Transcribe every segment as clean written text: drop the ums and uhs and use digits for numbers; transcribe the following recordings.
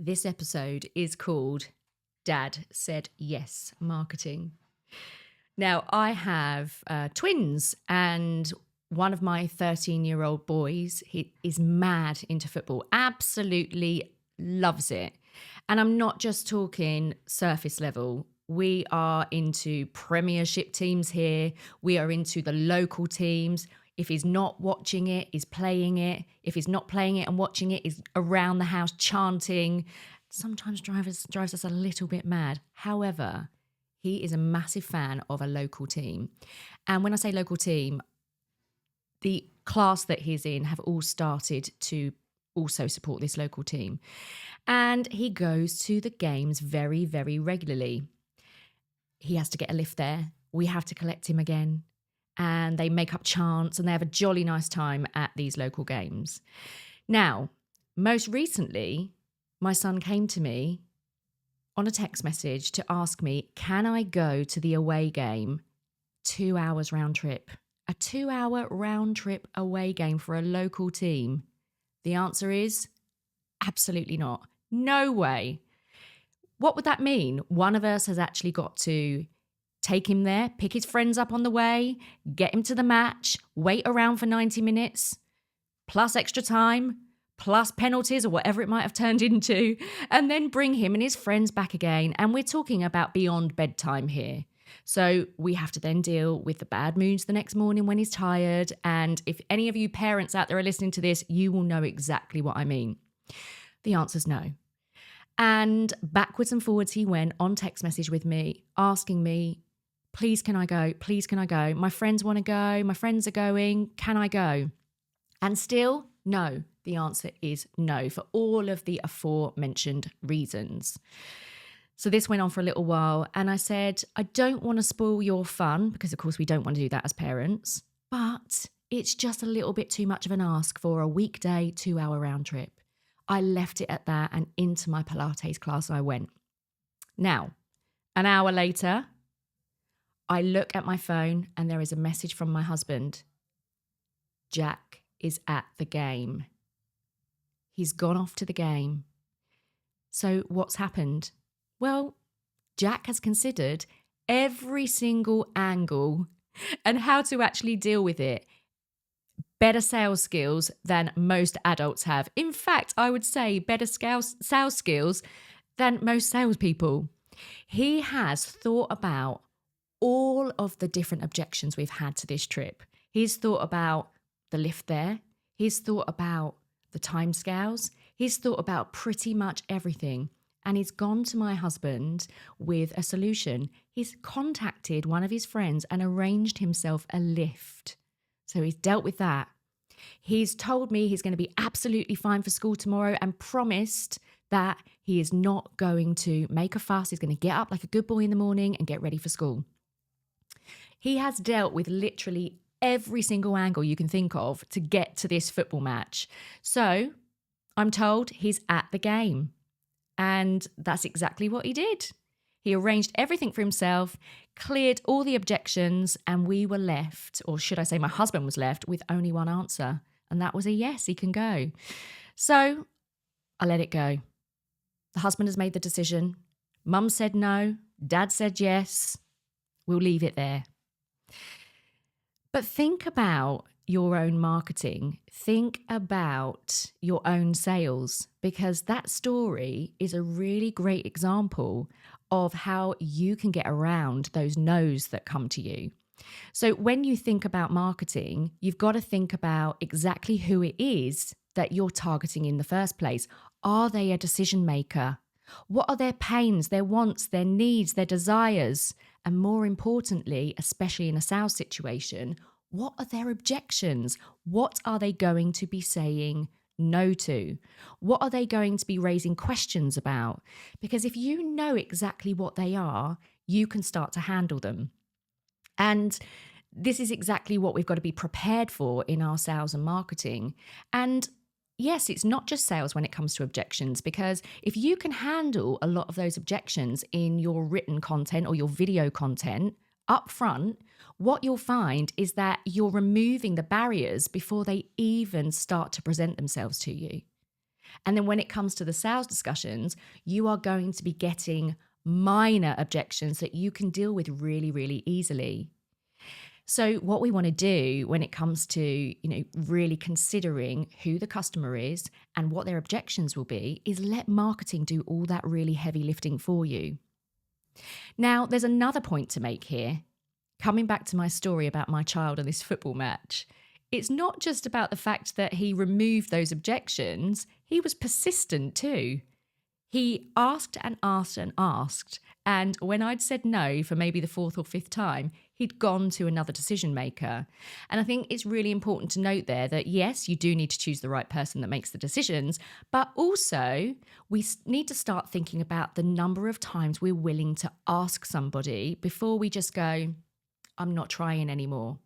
This episode is called Dad Said Yes Marketing. Now, I have twins, and one of my 13-year-old boys, he is mad into football, absolutely loves it. And I'm not just talking surface level. We are into premiership teams here. We are into the local teams. If he's not watching it, he's playing it. If he's not playing it and watching it, he's around the house chanting. Sometimes drives us a little bit mad. However, he is a massive fan of a local team. And when I say local team, the class that he's in have all started to also support this local team. And he goes to the games very, very regularly. He has to get a lift there. We have to collect him again. And they make up chants and they have a jolly nice time at these local games. Now, most recently, my son came to me on a text message to ask me, can I go to the away game 2 hours round trip? A 2-hour round trip away game for a local team? The answer is absolutely not. No way. What would that mean? One of us has actually got to take him there, pick his friends up on the way, get him to the match, wait around for 90 minutes, plus extra time, plus penalties or whatever it might have turned into, and then bring him and his friends back again. And we're talking about beyond bedtime here. So we have to then deal with the bad moods the next morning when he's tired. And if any of you parents out there are listening to this, you will know exactly what I mean. The answer's no. And backwards and forwards he went on text message with me, asking me, please, can I go? Please, can I go? My friends want to go. My friends are going. Can I go? And still, no. The answer is no for all of the aforementioned reasons. So this went on for a little while. And I said, I don't want to spoil your fun because, of course, we don't want to do that as parents. But it's just a little bit too much of an ask for a weekday 2-hour round trip. I left it at that and into my Pilates class I went. Now, an hour later, I look at my phone and there is a message from my husband. Jack is at the game. He's gone off to the game. So what's happened? Well, Jack has considered every single angle and how to actually deal with it. Better sales skills than most adults have. In fact, I would say better sales skills than most salespeople. He has thought about all of the different objections we've had to this trip. He's thought about the lift there. He's thought about the timescales. He's thought about pretty much everything. And he's gone to my husband with a solution. He's contacted one of his friends and arranged himself a lift. So he's dealt with that. He's told me he's going to be absolutely fine for school tomorrow and promised that he is not going to make a fuss. He's going to get up like a good boy in the morning and get ready for school. He has dealt with literally every single angle you can think of to get to this football match. So I'm told he's at the game. And that's exactly what he did. He arranged everything for himself, cleared all the objections, and we were left, or should I say my husband was left, with only one answer. And that was a yes, he can go. So I let it go. The husband has made the decision. Mum said no. Dad said yes. We'll leave it there. But think about your own marketing. Think about your own sales, because that story is a really great example of how you can get around those no's that come to you. So when you think about marketing, you've got to think about exactly who it is that you're targeting in the first place. Are they a decision maker? What are their pains, their wants, their needs, their desires? And more importantly, especially in a sales situation, what are their objections? What are they going to be saying no to? What are they going to be raising questions about? Because if you know exactly what they are, you can start to handle them. And this is exactly what we've got to be prepared for in our sales and marketing. And yes, it's not just sales when it comes to objections, because if you can handle a lot of those objections in your written content or your video content up front, what you'll find is that you're removing the barriers before they even start to present themselves to you. And then when it comes to the sales discussions, you are going to be getting minor objections that you can deal with really, really easily. So what we want to do when it comes to, really considering who the customer is and what their objections will be is let marketing do all that really heavy lifting for you. Now, there's another point to make here. Coming back to my story about my child and this football match, it's not just about the fact that he removed those objections, he was persistent too. He asked and asked and asked, and when I'd said no for maybe the fourth or fifth time, he'd gone to another decision maker. And I think it's really important to note there that yes, you do need to choose the right person that makes the decisions, but also we need to start thinking about the number of times we're willing to ask somebody before we just go, I'm not trying anymore.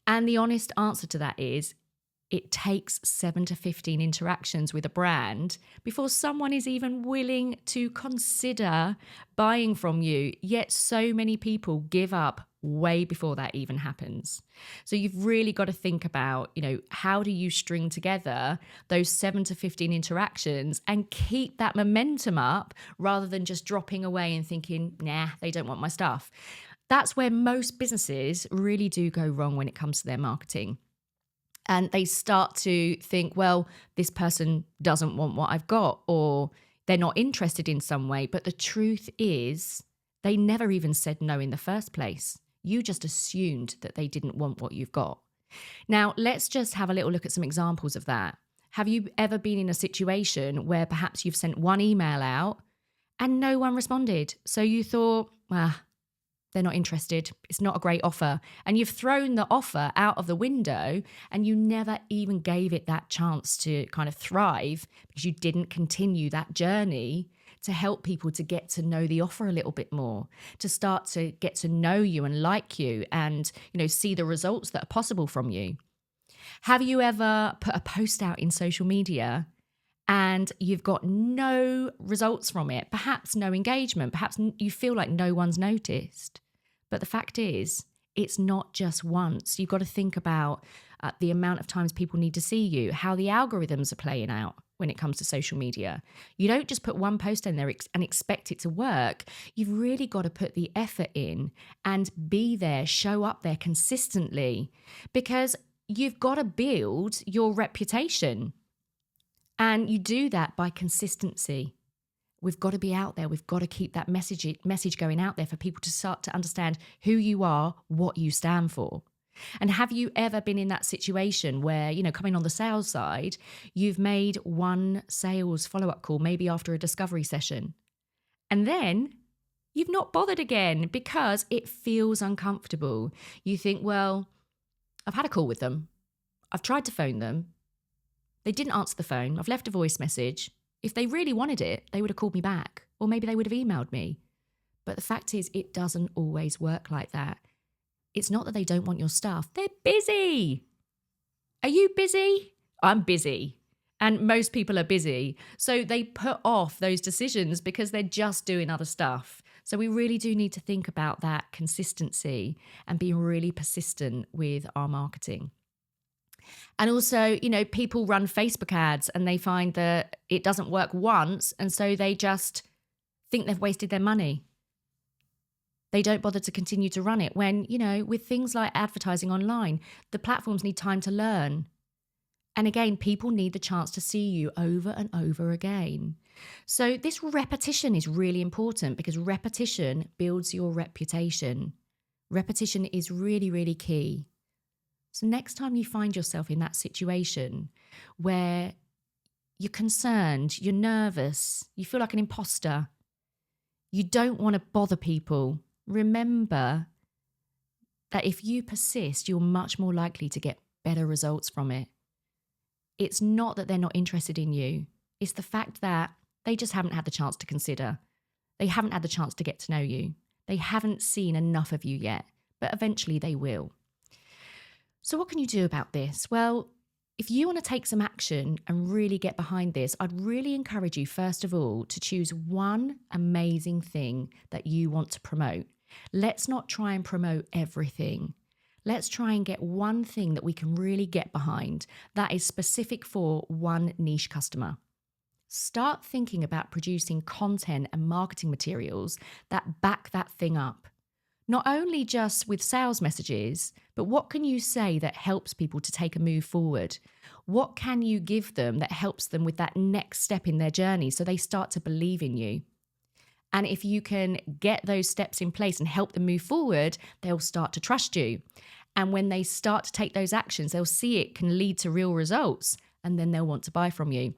And the honest answer to that is, it takes 7 to 15 interactions with a brand before someone is even willing to consider buying from you. Yet so many people give up way before that even happens. So you've really got to think about, how do you string together those 7 to 15 interactions and keep that momentum up rather than just dropping away and thinking, nah, they don't want my stuff. That's where most businesses really do go wrong when it comes to their marketing. And they start to think, well, this person doesn't want what I've got, or they're not interested in some way. But the truth is, they never even said no in the first place. You just assumed that they didn't want what you've got. Now, let's just have a little look at some examples of that. Have you ever been in a situation where perhaps you've sent one email out and no one responded? So you thought, they're not interested. It's not a great offer. And you've thrown the offer out of the window and you never even gave it that chance to kind of thrive because you didn't continue that journey to help people to get to know the offer a little bit more, to start to get to know you and like you and, see the results that are possible from you. Have you ever put a post out in social media and you've got no results from it, perhaps no engagement, perhaps you feel like no one's noticed? But the fact is, it's not just once. You've got to think about the amount of times people need to see you, how the algorithms are playing out when it comes to social media. You don't just put one post in there and expect it to work. You've really got to put the effort in and be there, show up there consistently, because you've got to build your reputation. And you do that by consistency. We've got to be out there. We've got to keep that message going out there for people to start to understand who you are, what you stand for. And have you ever been in that situation where, coming on the sales side, you've made one sales follow-up call, maybe after a discovery session, and then you've not bothered again because it feels uncomfortable. You think, well, I've had a call with them. I've tried to phone them. They didn't answer the phone. I've left a voice message. If they really wanted it, they would have called me back, or maybe they would have emailed me. But the fact is, it doesn't always work like that. It's not that they don't want your stuff. They're busy. Are you busy? I'm busy. And most people are busy. So they put off those decisions because they're just doing other stuff. So we really do need to think about that consistency and being really persistent with our marketing. And also, people run Facebook ads and they find that it doesn't work once. And so they just think they've wasted their money. They don't bother to continue to run it when, with things like advertising online, the platforms need time to learn. And again, people need the chance to see you over and over again. So this repetition is really important because repetition builds your reputation. Repetition is really, really key. So next time you find yourself in that situation where you're concerned, you're nervous, you feel like an imposter, you don't want to bother people, remember that if you persist, you're much more likely to get better results from it. It's not that they're not interested in you. It's the fact that they just haven't had the chance to consider. They haven't had the chance to get to know you. They haven't seen enough of you yet, but eventually they will. So what can you do about this? Well, if you want to take some action and really get behind this, I'd really encourage you, first of all, to choose one amazing thing that you want to promote. Let's not try and promote everything. Let's try and get one thing that we can really get behind that is specific for one niche customer. Start thinking about producing content and marketing materials that back that thing up. Not only just with sales messages, but what can you say that helps people to take a move forward? What can you give them that helps them with that next step in their journey so they start to believe in you? And if you can get those steps in place and help them move forward, they'll start to trust you. And when they start to take those actions, they'll see it can lead to real results, and then they'll want to buy from you.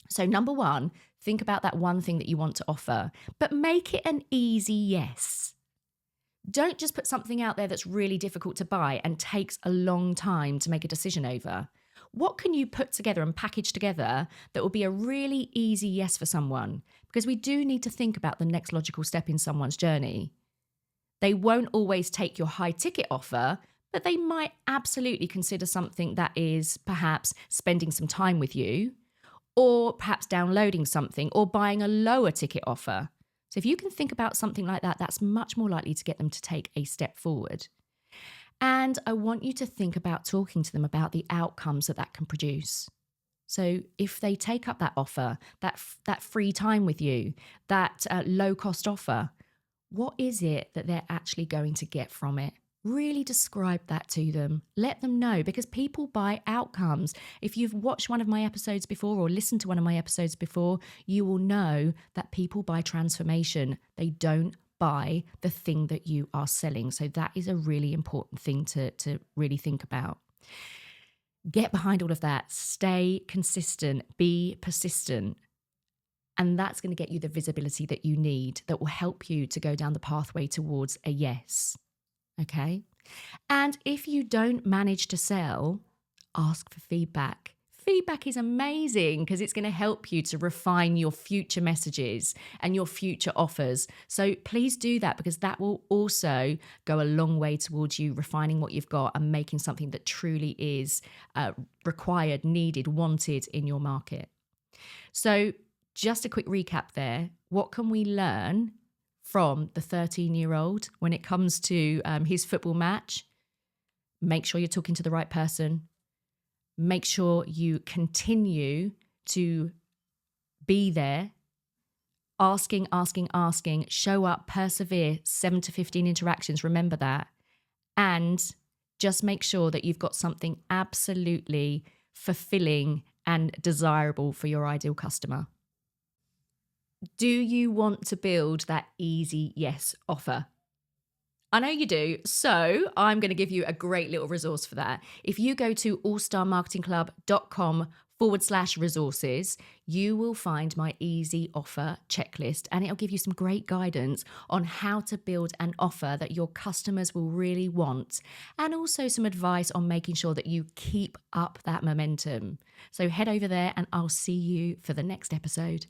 So number one, think about that one thing that you want to offer, but make it an easy yes. Don't just put something out there that's really difficult to buy and takes a long time to make a decision over. What can you put together and package together that will be a really easy yes for someone? Because we do need to think about the next logical step in someone's journey. They won't always take your high ticket offer, but they might absolutely consider something that is perhaps spending some time with you, or perhaps downloading something or buying a lower ticket offer. So if you can think about something like that, that's much more likely to get them to take a step forward. And I want you to think about talking to them about the outcomes that can produce. So if they take up that offer, that free time with you, that low cost offer, what is it that they're actually going to get from it? Really describe that to them. Let them know, because people buy outcomes. If you've watched one of my episodes before or listened to one of my episodes before, you will know that people buy transformation. They don't buy the thing that you are selling. So that is a really important thing to really think about. Get behind all of that. Stay consistent. Be persistent. And that's going to get you the visibility that you need that will help you to go down the pathway towards a yes. Okay. And if you don't manage to sell, ask for feedback. Feedback is amazing because it's going to help you to refine your future messages and your future offers. So please do that, because that will also go a long way towards you refining what you've got and making something that truly is required, needed, wanted in your market. So just a quick recap there. What can we learn from the 13-year-old when it comes to his football match? Make sure you're talking to the right person. Make sure you continue to be there, asking, show up, persevere, 7 to 15 interactions, remember that. And just make sure that you've got something absolutely fulfilling and desirable for your ideal customer. Do you want to build that easy yes offer? I know you do. So I'm going to give you a great little resource for that. If you go to allstarmarketingclub.com/resources, you will find my easy offer checklist, and it'll give you some great guidance on how to build an offer that your customers will really want, and also some advice on making sure that you keep up that momentum. So head over there and I'll see you for the next episode.